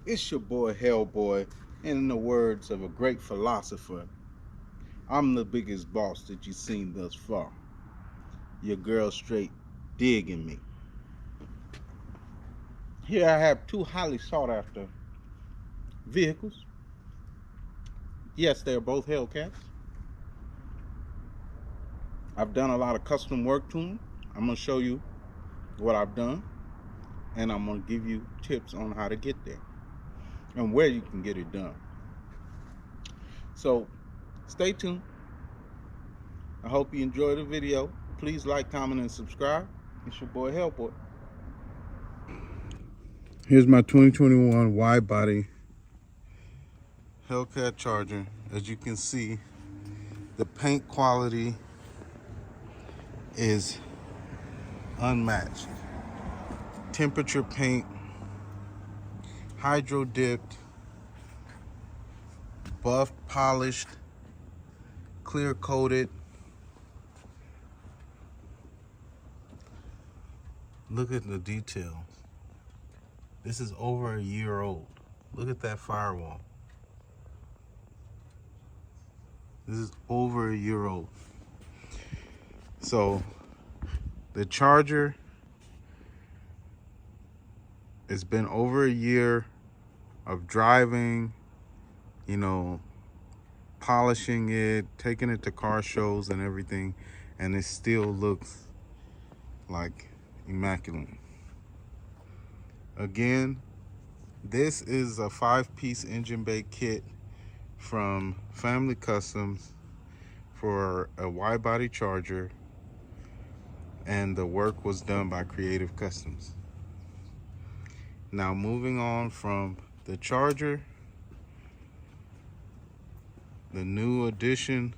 It's your boy Hellboy, and in the words of a great philosopher, I'm the biggest boss that you've seen thus far. Your girl straight digging me. Here I have two highly sought after vehicles. Yes, they're both Hellcats. I've done a lot of custom work to them. I'm going to show you what I've done, and I'm going to give you tips on how to get there and where you can get it done. So stay tuned. I hope you enjoy the video. Please like, comment, and subscribe. It's your boy Hellboy. Here's my 2021 Widebody Hellcat Charger. As you can see, the paint quality is unmatched. Temperature paint, hydro dipped, buffed, polished, clear coated. Look at the details. This is over a year old. Look at that firewall. This is over a year old. So the Charger, it's been over a year of driving, polishing it, taking it to car shows and everything, and it still looks like immaculate. Again, this is a 5-piece engine bay kit from Family Customs for a wide-body Charger, and the work was done by Creative Customs. Now moving on from the Charger, the new addition,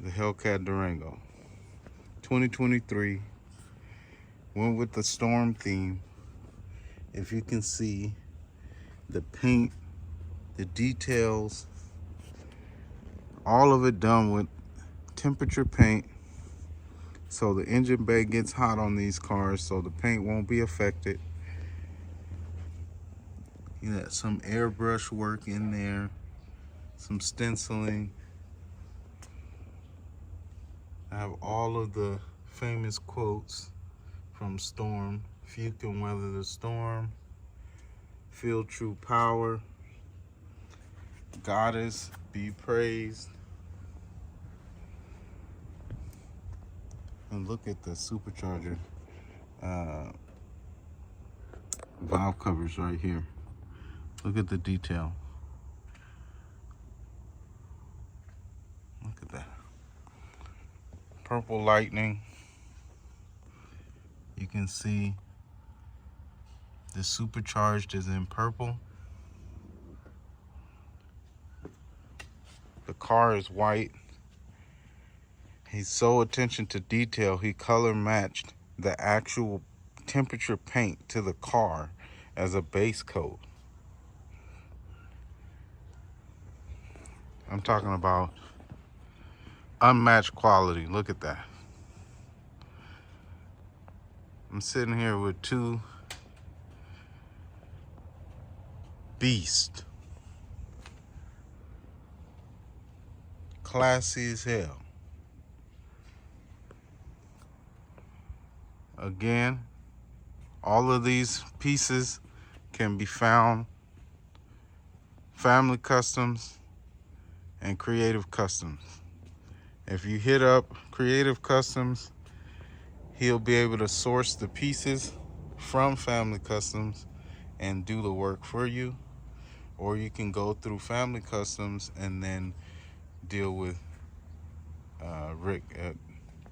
the Hellcat Durango 2023, went with the storm theme. If you can see the paint, the details, all of it done with temperature paint, so the engine bay gets hot on these cars, so the paint won't be affected. You got some airbrush work in there, some stenciling. I have all of the famous quotes from Storm. Few can weather the storm. Feel true power. Goddess be praised. And look at the supercharger valve covers right here. Look at the detail. Look at that. Purple lightning. You can see the supercharged is in purple. The car is white. He's so attention to detail, he color matched the actual temperature paint to the car as a base coat. I'm talking about unmatched quality. Look at that. I'm sitting here with two beasts. Classy as hell. Again, all of these pieces can be found Family Customs and Creative Customs. If you hit up Creative Customs, he'll be able to source the pieces from Family Customs and do the work for you, or you can go through Family Customs and then deal with Rick at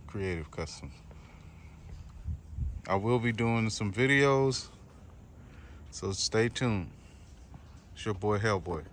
Creative Customs. I will be doing some videos, so stay tuned. It's your boy Hellboy.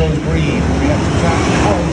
those breathe. We have to try.